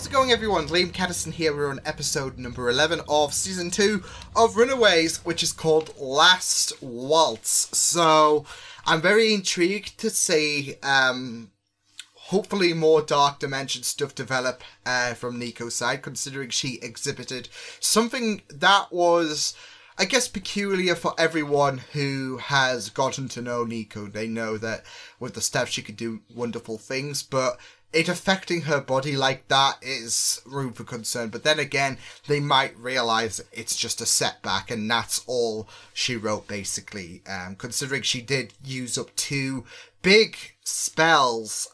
How's it going, everyone? Liam Catterson here. We're on episode number 11 of season 2 of Runaways, which is called Last Waltz. So I'm very intrigued to see hopefully more Dark Dimension stuff develop from Nico's side, considering she exhibited something that was, I guess, peculiar for everyone who has gotten to know Nico. They know that with the steps she could do wonderful things, but it affecting her body like that is room for concern. But then again, they might realise it's just a setback and that's all she wrote, basically. Considering she did use up 2 big spells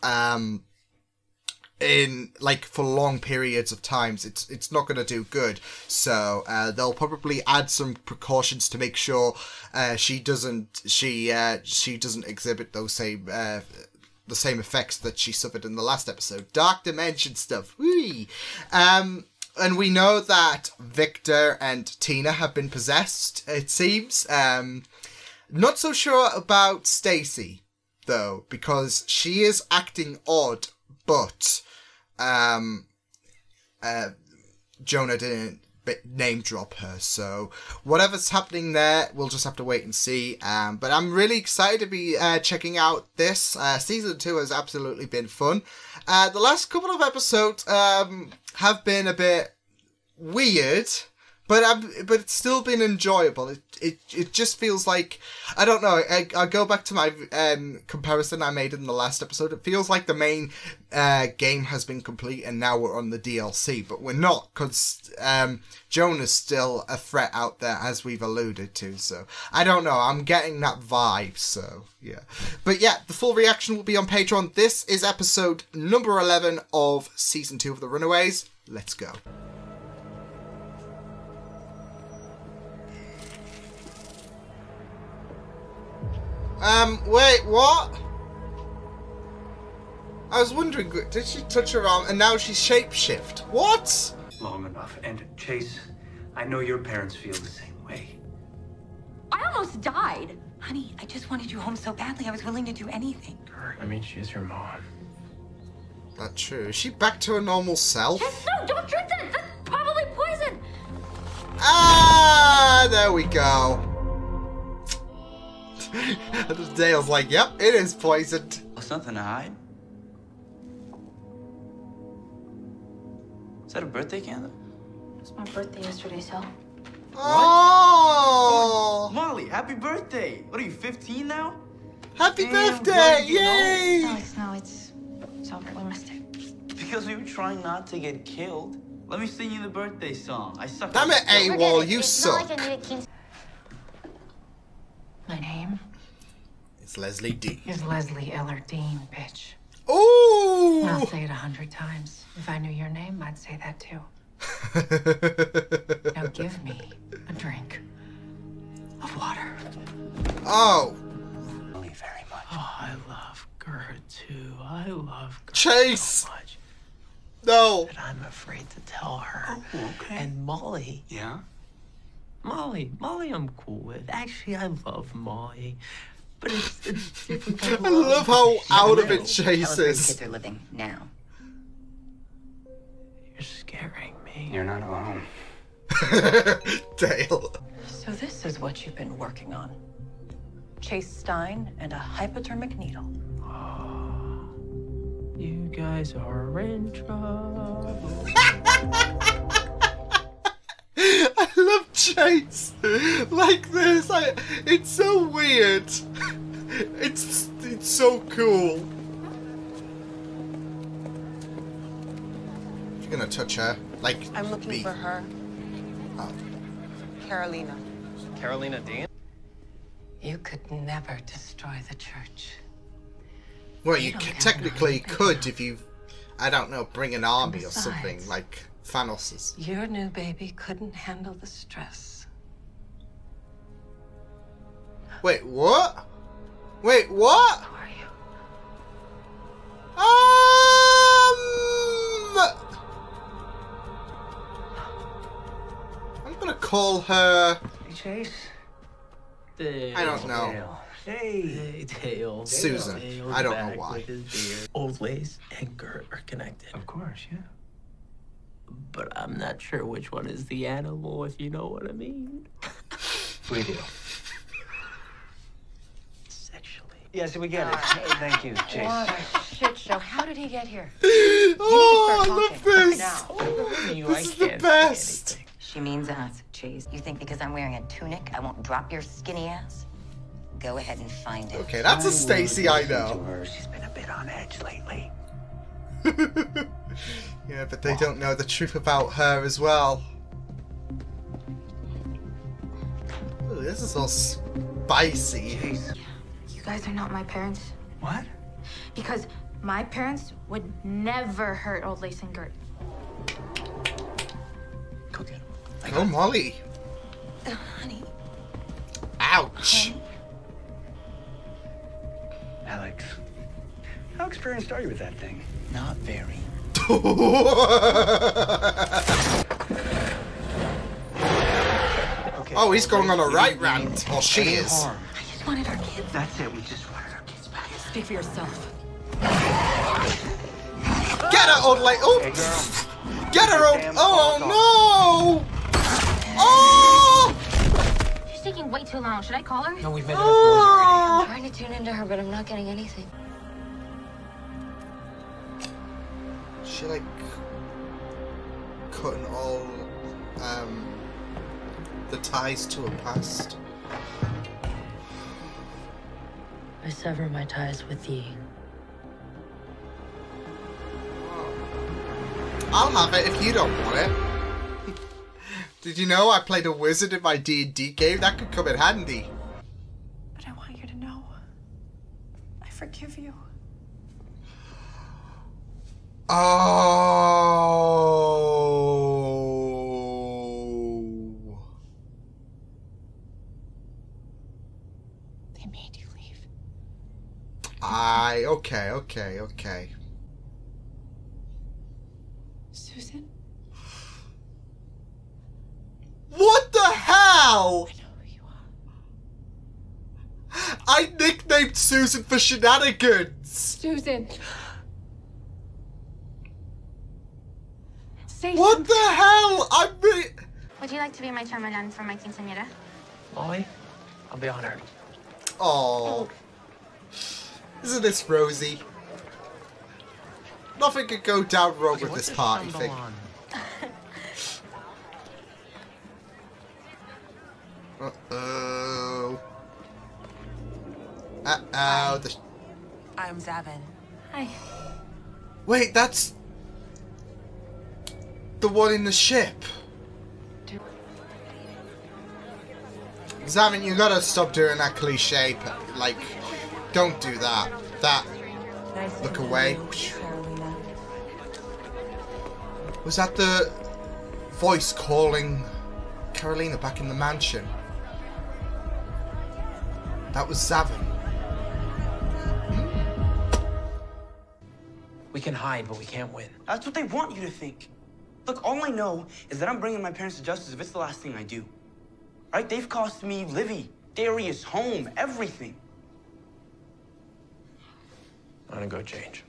in for long periods of times, it's not going to do good. So they'll probably add some precautions to make sure she doesn't exhibit those same the same effects that she suffered in the last episode. Dark Dimension stuff. Whee! And we know that Victor and Tina have been possessed, it seems. Not so sure about Stacy, though, because she is acting odd, but Jonah didn't name drop her, so whatever's happening there, we'll just have to wait and see. But I'm really excited to be checking out this. Season 2 has absolutely been fun. The last couple of episodes have been a bit weird, but it's still been enjoyable. It just feels like, I don't know, I go back to my comparison I made in the last episode. It feels like the main game has been complete and now we're on the DLC, but we're not, because Jonah's still a threat out there, as we've alluded to. So I don't know, I'm getting that vibe, so yeah. But yeah, the full reaction will be on Patreon. This is episode number 11 of season 2 of the Runaways. Let's go. Wait, what? I was wondering, did she touch her arm and now she's shapeshift? What? Long enough. And Chase, I know your parents feel the same way. I almost died. Honey, I just wanted you home so badly I was willing to do anything. I mean, she's your mom. That's true. Is she back to her normal self? Just no, don't drink that! That's probably poison! Ah, there we go. Dale's like, yep, it is poisoned. Oh, something to hide? Is that a birthday candle? It was my birthday yesterday, Sal. Oh! Molly, happy birthday! What are you, 15 now? Happy birthday! Yay! No, it's over. We missed it. Because we were trying not to get killed. Let me sing you the birthday song. I suck. Damn it, AWOL, you suck. My name is Leslie D. is Leslie Eller Dean, bitch. Ooh! I'll say it 100 times. If I knew your name, I'd say that too. Now give me a drink of water. Oh. Molly very much. Oh, I love Gert too. I love Gert Chase! so much. No. But I'm afraid to tell her. Oh, okay. And Molly. Yeah? Molly I'm cool with. Actually, I love Molly. But it's difficult. I love how out of it Chase is. Kids are living now. You're scaring me. You're not alone. Dale. So this is what you've been working on. Chase Stein and a hypodermic needle. Oh, you guys are in trouble. I love Chase like this. It's so weird. It's so cool. You're gonna touch her, like I'm looking me. for her. Oh. Carolina. Carolina Dean? You could never destroy the church. Well, you don't have technically nothing could now. if you, I don't know, bring an army or Besides, something like Thanos's. Your new baby couldn't handle the stress. Wait, what? Wait, what? Who are you? I'm gonna call her. Hey, Chase. Dale. I don't know. Dale. Hey. Dale. Susan. Dale's I don't know back why. with his beard. Old Lace and Gert are connected. Of course, yeah. but I'm not sure which one is the animal, if you know what I mean. We do. Sexually. Yes, we get it. Thank you, Chase. What a shit show. How did he get here? Oh, I love this. Now. This is the best. She means us, Chase. You think because I'm wearing a tunic, I won't drop your skinny ass? Go ahead and find it. Okay, that's a Stacy I know. She's been a bit on edge lately. Yeah, but they don't know the truth about her as well. Ooh, this is all spicy. Chase. You guys are not my parents. What? Because my parents would never hurt old Lace and Gert. Go get him. Oh, Molly. Honey. Ouch. Alex, how experienced are you with that thing? Not very. Okay. Oh, he's going on a right rant. Or she is. I just wanted our kids. That's it. We just wanted our kids back. Speak for yourself. Get her, old lady. Oh. Hey, girl. Get her, old. Oh, no. Oh. She's taking way too long. Should I call her? No, we've made enough noise already. I'm trying to tune into her, but I'm not getting anything. She like cutting all the ties to her past. I sever my ties with thee. I'll have it if you don't want it. Did you know I played a wizard in my D&D game? That could come in handy. But I want you to know. I forgive you. Oh. They made you leave. Okay. Susan? What the hell? I know who you are. I nicknamed Susan for shenanigans. Susan. Say What something. the hell? I'm really... Would you like to be my chamanan for my quinceañera? Molly, I'll be honored. Oh. Isn't this rosy? Nothing could go down wrong with What's this a party thing. chambellan? Uh-oh. Uh-oh. The... I'm Zavin. Hi. Wait, that's... the one in the ship. Zavin, you gotta stop doing that cliche. Like, don't do that. Look away. Was that the voice calling Carolina back in the mansion? That was Zavin. We can hide, but we can't win. That's what they want you to think. Look, all I know is that I'm bringing my parents to justice if it's the last thing I do. Right? They've cost me Livy, Darius, home, everything. I'm gonna go change.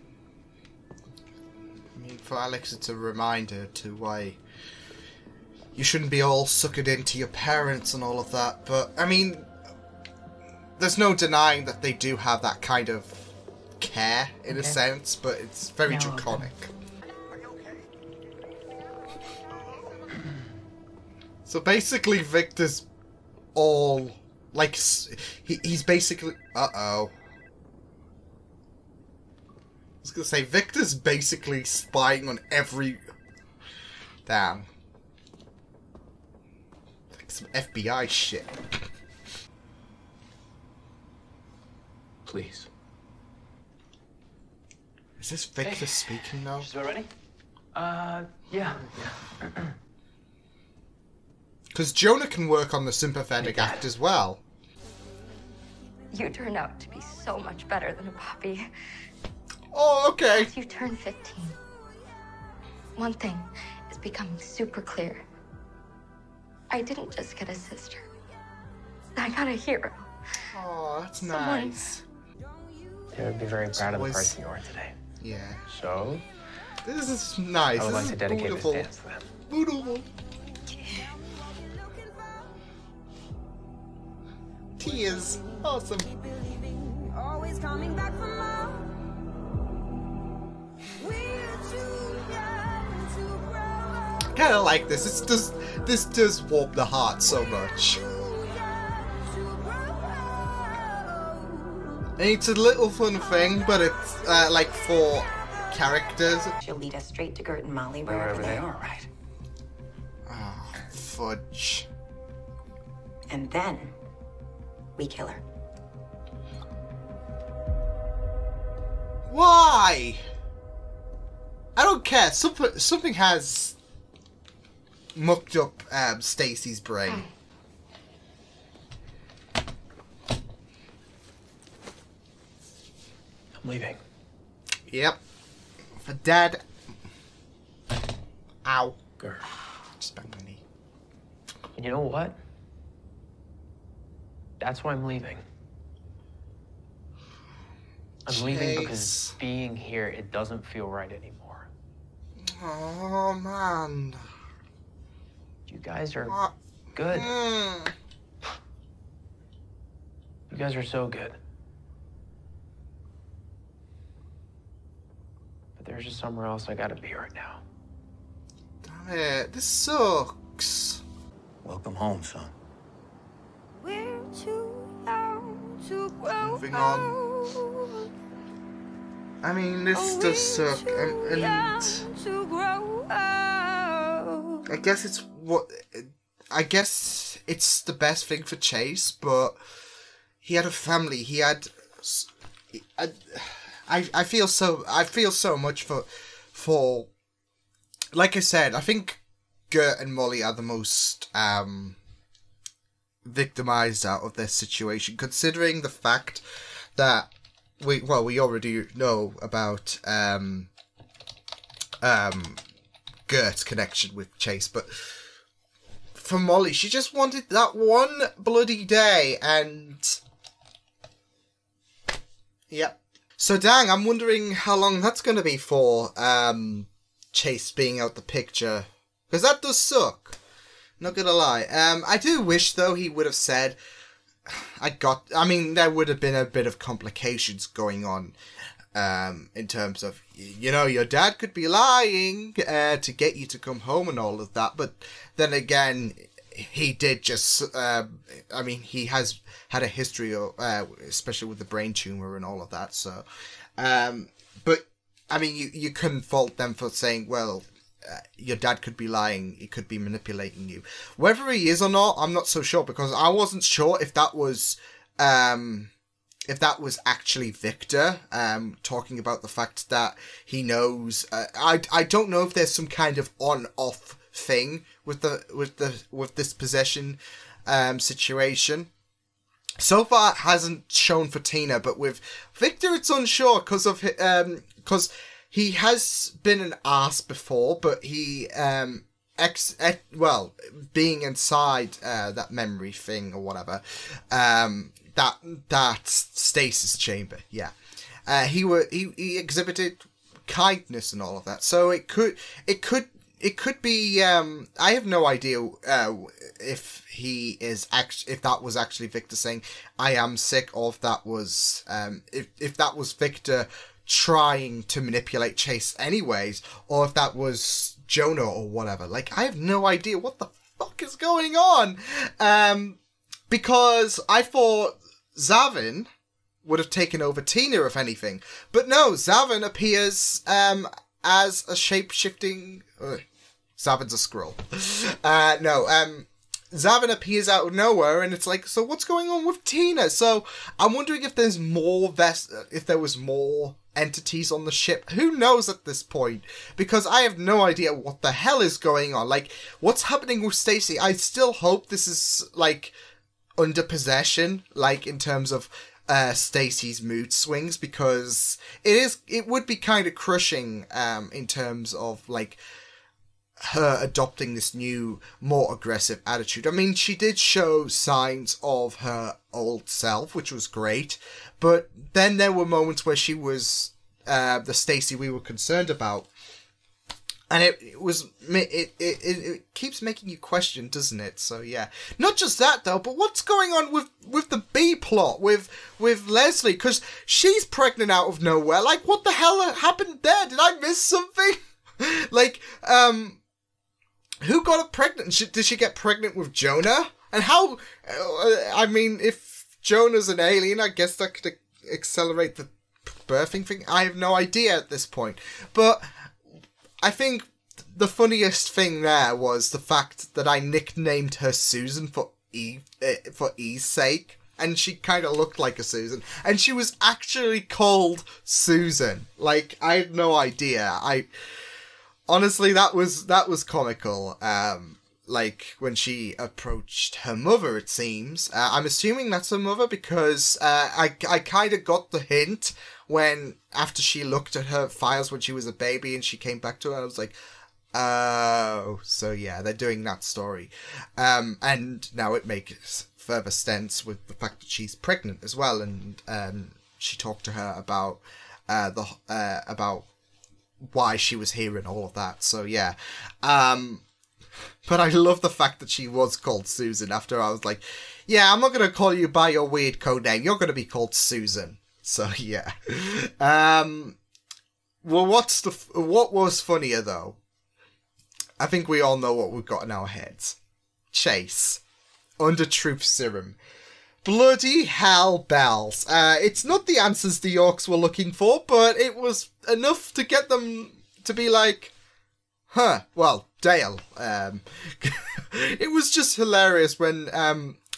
I mean, for Alex, it's a reminder to why you shouldn't be all suckered into your parents and all of that. But, I mean, there's no denying that they do have that kind of care, in a sense, but it's very draconic. So basically, Victor's all, like, he's basically... Uh-oh. I was gonna say, Victor's basically spying on every... Damn. Like some FBI shit. Please. Is this Victor speaking now? Is it ready? Yeah. Because Jonah can work on the sympathetic act as well. You turned out to be so much better than a puppy. Oh, okay. As you turn 15, one thing is becoming super clear. I didn't just get a sister. I got a hero. Oh, that's Someone- nice. They would be very proud of the Always- person you are today. Yeah. So, This is nice. I would This like is to dedicate beautiful. this dance to them. Beautiful. Tears. Awesome. Always coming back for more. Kind of like this. This does warm the heart so much. And it's a little fun thing, but it's like for characters. She'll lead us straight to Gert and Molly Wherever they are, right? Oh, fudge. And then we kill her. Why? I don't care. Something has mucked up Stacy's brain. I'm leaving. Yep. For Dad. Ow. Gert. Just banged my knee. And you know what? That's why I'm leaving. I'm leaving because being here, it doesn't feel right anymore. Oh, man. You guys are What? good. You guys are so good. But there's just somewhere else I gotta be right now. Damn it. This sucks. Welcome home, son. We're too young to grow Moving on. old. I mean, this does suck. And To grow old. I guess it's what... I guess it's the best thing for Chase, but he had a family. He had... I feel so much for... Like I said, I think Gert and Molly are the most victimized out of this situation, considering the fact that we already know about Gert's connection with Chase, but for Molly, she just wanted that one bloody day, and yep. So dang, I'm wondering how long that's going to be for Chase being out the picture, because that does suck. Not gonna lie. I do wish though he would have said, I mean, there would have been a bit of complications going on, in terms of, you know, your dad could be lying, to get you to come home and all of that, but then again, he did just, I mean, he has had a history of, especially with the brain tumor and all of that, so, but, I mean, you couldn't fault them for saying, well, your dad could be lying, he could be manipulating you. Whether he is or not, I'm not so sure, because I wasn't sure if that was actually Victor, talking about the fact that he knows, I don't know if there's some kind of on-off thing with this possession, situation. So far, it hasn't shown for Tina, but with Victor, it's unsure, because he has been an ass before, but he, being inside, that memory thing or whatever, that stasis chamber, yeah. He exhibited kindness and all of that. So it could be, I have no idea, if if that was actually Victor saying, I am sick, or if that was, if that was Victor trying to manipulate Chase anyways, or if that was Jonah or whatever. Like, I have no idea what the fuck is going on. Because I thought Zavin would have taken over Tina, if anything. But no, Zavin appears, as a shape-shifting... Zavin's a scroll. Zavin appears out of nowhere, and it's like, so what's going on with Tina? So I'm wondering if there's more if there was more entities on the ship. Who knows at this point? Because I have no idea what the hell is going on. Like, what's happening with Stacy? I still hope this is like under possession, like in terms of Stacy's mood swings, because it would be kind of crushing in terms of like her adopting this new, more aggressive attitude. I mean, she did show signs of her old self, which was great, but then there were moments where she was the Stacy we were concerned about, And it keeps making you question, doesn't it? So yeah, not just that though, but what's going on with the B plot with Leslie? Because she's pregnant out of nowhere. Like, what the hell happened there? Did I miss something? Like, who got her pregnant? Did she get pregnant with Jonah? And how? I mean, if Jonah's an alien, I guess that could accelerate the birthing thing. I have no idea at this point, but I think the funniest thing there was the fact that I nicknamed her Susan for E's sake, and she kind of looked like a Susan, and she was actually called Susan. Like, I had no idea. Honestly, that was comical. Like, when she approached her mother, it seems. I'm assuming that's her mother because I kind of got the hint when, after she looked at her files when she was a baby and she came back to her, I was like, oh, so yeah, they're doing that story. And now it makes further sense with the fact that she's pregnant as well, and she talked to her about about why she was here and all of that, so yeah. But I love the fact that she was called Susan after I was like, yeah, I'm not going to call you by your weird code name. You're going to be called Susan. So, yeah. Well, what was funnier, though? I think we all know what we've got in our heads. Chase. Under truth serum. Bloody hell bells. It's not the answers the Yorks were looking for, but it was enough to get them to be like, huh, well, Dale. It was just hilarious when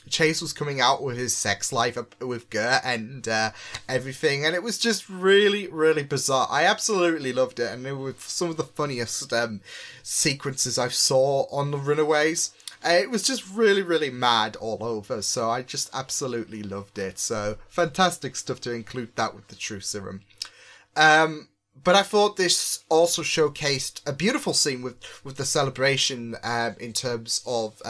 Chase was coming out with his sex life with Gert and everything, and it was just really, really bizarre. I absolutely loved it, and it was some of the funniest sequences I saw on the Runaways. It was just really, really mad all over, so I just absolutely loved it. So, fantastic stuff to include that with the Truth Serum. But I thought this also showcased a beautiful scene with the celebration in terms of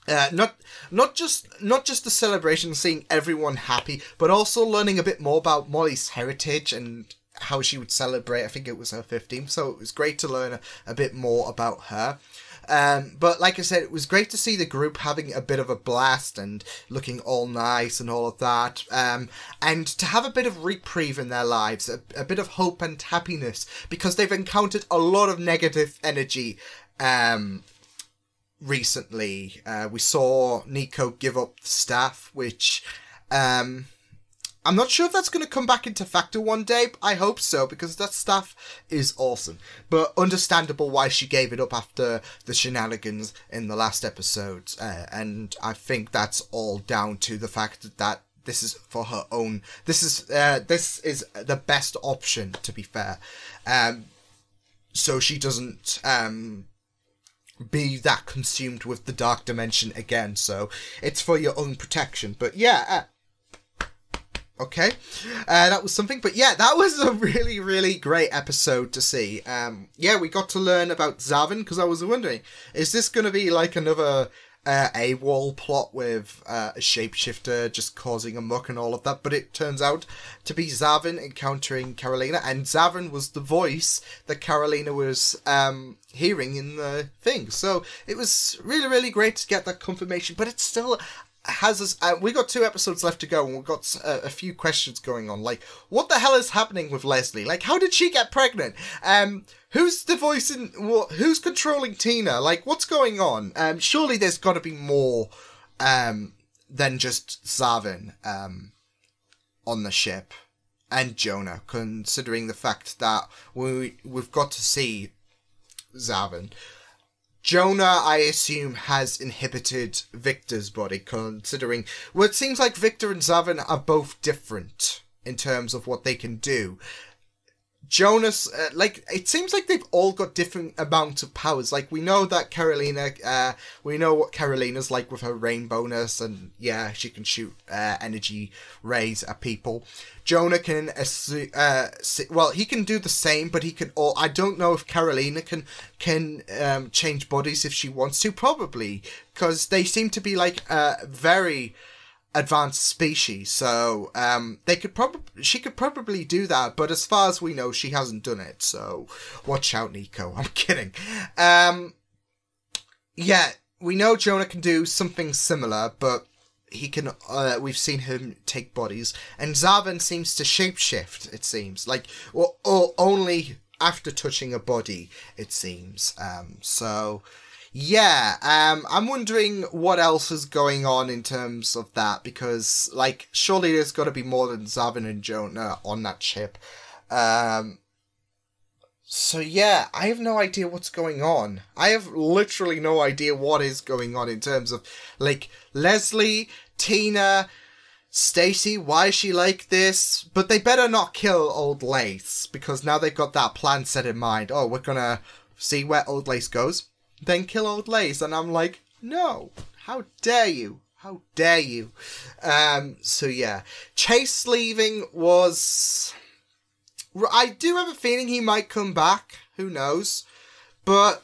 not just the celebration, seeing everyone happy, but also learning a bit more about Molly's heritage and how she would celebrate. I think it was her 15th, so it was great to learn a bit more about her. But like I said, it was great to see the group having a bit of a blast and looking all nice and all of that. And to have a bit of reprieve in their lives, a bit of hope and happiness, because they've encountered a lot of negative energy recently. We saw Nico give up the staff, which I'm not sure if that's going to come back into factor one day, but I hope so, because that staff is awesome. But understandable why she gave it up after the shenanigans in the last episode. And I think that's all down to the fact that this is for her own. This is the best option, to be fair. So she doesn't be that consumed with the dark dimension again. So it's for your own protection. But yeah. Okay, that was something, but yeah, that was a really, really great episode to see. Yeah, we got to learn about Zavin, because I was wondering, is this going to be like another AWOL plot with a shapeshifter just causing a muck and all of that? But it turns out to be Zavin encountering Carolina, and Zavin was the voice that Carolina was hearing in the thing. So it was really, really great to get that confirmation, but it's still has us. We got 2 episodes left to go, and we've got a few questions going on. Like, what the hell is happening with Leslie? Like, how did she get pregnant? Who's the voice in? Who's controlling Tina? Like, what's going on? Surely there's got to be more than just Zavin on the ship and Jonah, considering the fact that we've got to see Zavin. Jonah, I assume, has inhibited Victor's body, considering... Well, it seems like Victor and Zavin are both different in terms of what they can do. Jonas, it seems like they've all got different amounts of powers. Like, we know that Carolina, we know what Carolina's like with her rainbowness, and yeah, she can shoot energy rays at people. Jonah can, he can do the same, but he can, I don't know if Carolina can change bodies if she wants to, probably, because they seem to be, like, very... advanced species, so she could probably do that, but as far as we know, she hasn't done it, so watch out, Nico. I'm kidding. Yeah, we know Jonah can do something similar, but he can, we've seen him take bodies, and Zavin seems to shapeshift, it seems, like, or only after touching a body, it seems. So yeah, I'm wondering what else is going on in terms of that, because, like, surely there's got to be more than Zavin and Jonah on that ship. So yeah, I have no idea what's going on. I have literally no idea what is going on in terms of, like, Leslie, Tina, Stacy, why is she like this? But they better not kill Old Lace, because now they've got that plan set in mind. Oh, we're gonna see where Old Lace goes, then kill Old Lace. And I'm like, no, how dare you? How dare you? So yeah, Chase leaving was... I do have a feeling he might come back. Who knows? But,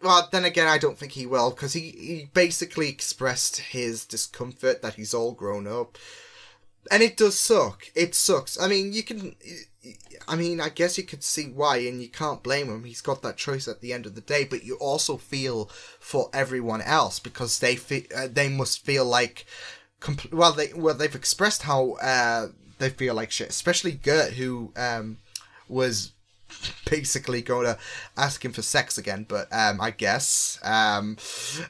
well, then again, I don't think he will, because he basically expressed his discomfort that he's all grown up. And it does suck. It sucks. I mean, I guess you could see why, and you can't blame him. He's got that choice at the end of the day, but you also feel for everyone else, because they must feel like... they've expressed how... they feel like shit, especially Gert, who was basically going to ask him for sex again. But I guess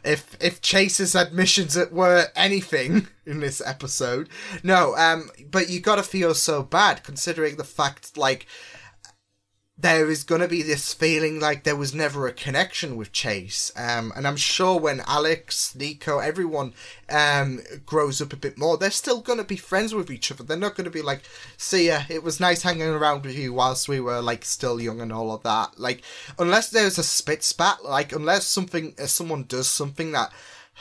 if Chase's admissions were anything in this episode, no. But you got to feel so bad considering the fact, like, there is going to be this feeling like there was never a connection with Chase. And I'm sure when Alex, Nico, everyone grows up a bit more, they're still going to be friends with each other. They're not going to be like, see ya, it was nice hanging around with you whilst we were, like, still young and all of that. Like, unless there's a spit spat, like, unless someone does something that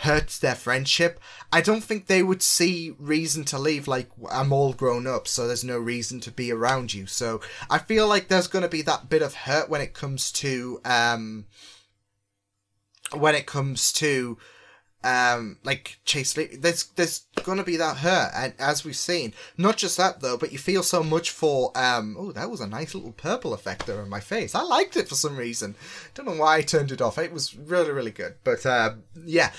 hurts their friendship, I don't think they would see reason to leave. Like, I'm all grown up, so there's no reason to be around you. So I feel like there's going to be that bit of hurt when it comes to like Chase Lee. There's gonna be that hurt, and as we've seen, not just that though, but you feel so much for oh, that was a nice little purple effect there on my face. I liked it for some reason. Don't know why I turned it off. It was really, really good. But yeah,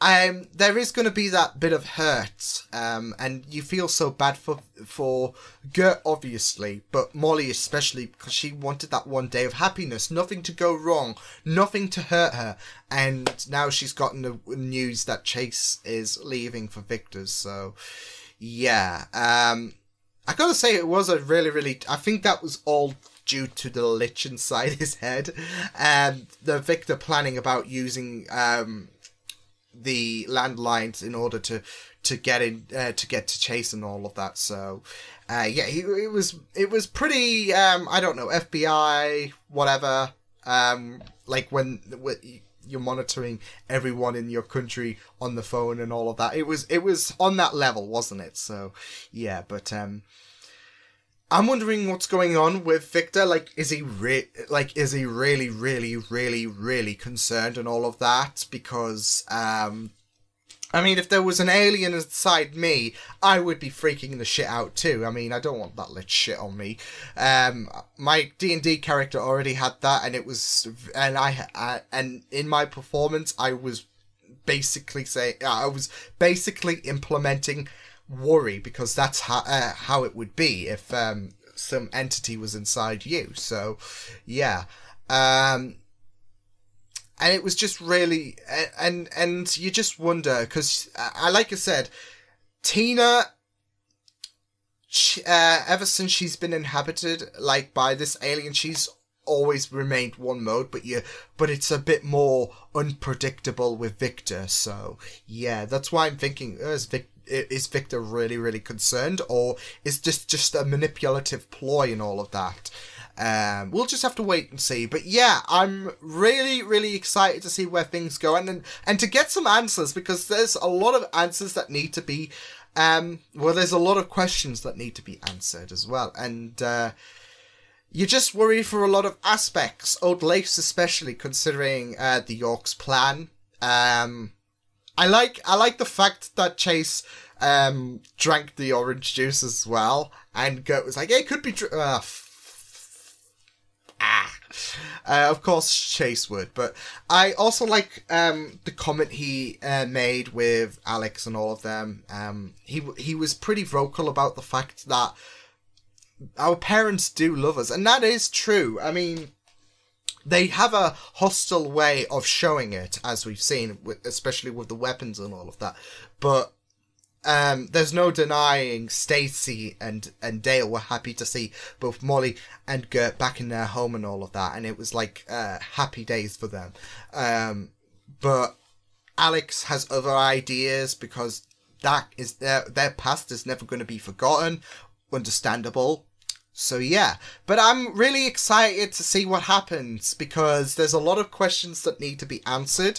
there is going to be that bit of hurt, and you feel so bad for Gert, obviously, but Molly especially, because she wanted that one day of happiness, nothing to go wrong, nothing to hurt her, and now she's gotten the news that Chase is leaving for Victor's. So yeah, I gotta say, it was a really, really, I think that was all due to the lich inside his head, and the Victor planning about using the landlines in order to get to Chase and all of that. So yeah, it was pretty I don't know, FBI whatever, like when you're monitoring everyone in your country on the phone and all of that. It was on that level, wasn't it? So yeah, but I'm wondering what's going on with Victor. Like, is he really, really, really, really concerned and all of that? Because, I mean, if there was an alien inside me, I would be freaking the shit out too. I mean, I don't want that lit shit on me. My D&D character already had that, and it was, and in my performance, I was basically implementing worry, because that's how it would be if some entity was inside you. So yeah, and it was just really, and you just wonder, because like I said, Tina, ever since she's been inhabited like by this alien, she's always remained one mode, but it's a bit more unpredictable with Victor. So yeah, that's why I'm thinking, is Victor really, really concerned, or is this just a manipulative ploy and all of that? We'll just have to wait and see. But yeah, I'm really, really excited to see where things go, and to get some answers, because there's a lot of answers that need to be, there's a lot of questions that need to be answered as well, and you just worry for a lot of aspects. Old Lace especially, considering the York's plan. I like the fact that Chase drank the orange juice as well, and Gert was like, "Hey, it could be." Of course, Chase would, but I also like the comment he made with Alex and all of them. He was pretty vocal about the fact that our parents do love us, and that is true. I mean, they have a hostile way of showing it, as we've seen, especially with the weapons and all of that. But there's no denying Stacy and Dale were happy to see both Molly and Gert back in their home and all of that, and it was like happy days for them. But Alex has other ideas because that is their past is never going to be forgotten. Understandable. So yeah, but I'm really excited to see what happens because there's a lot of questions that need to be answered.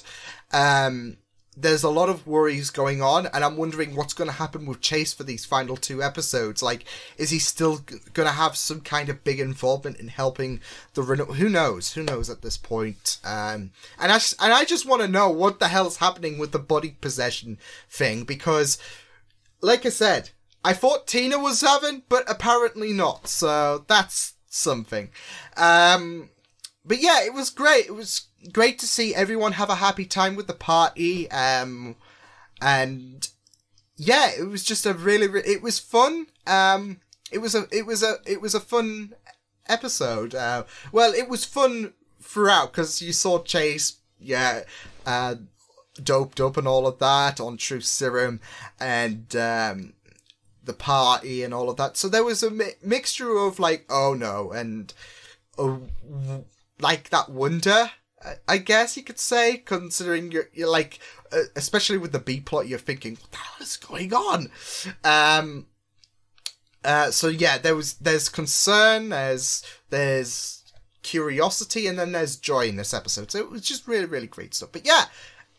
There's a lot of worries going on, and I'm wondering what's going to happen with Chase for these final 2 episodes. Like, is he still going to have some kind of big involvement in helping the Who knows? Who knows at this point? And I just want to know what the hell's happening with the body possession thing because, like I said, I thought Tina was having, but apparently not. So that's something. But yeah, it was great. It was great to see everyone have a happy time with the party. And yeah, it was just a really, it was fun. It was a fun episode. Well, it was fun throughout because you saw Chase, doped up and all of that on Truth Serum and the party and all of that. So there was a mixture of like, oh no, and like that wonder, I guess you could say, considering you're like, especially with the B plot, you're thinking, what the hell is going on? So yeah, there's concern, there's curiosity, and then there's joy in this episode. So it was just really, really great stuff. But yeah,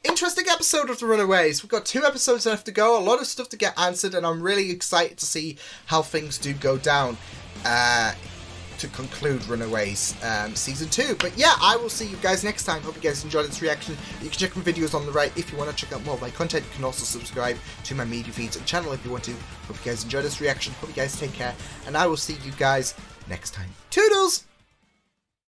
interesting episode of The Runaways. We've got 2 episodes left to go, a lot of stuff to get answered, and I'm really excited to see how things do go down to conclude Runaways Season 2. But yeah, I will see you guys next time. Hope you guys enjoyed this reaction. You can check my videos on the right if you want to check out more of my content. You can also subscribe to my media feeds and channel if you want to. Hope you guys enjoyed this reaction. Hope you guys take care, and I will see you guys next time. Toodles!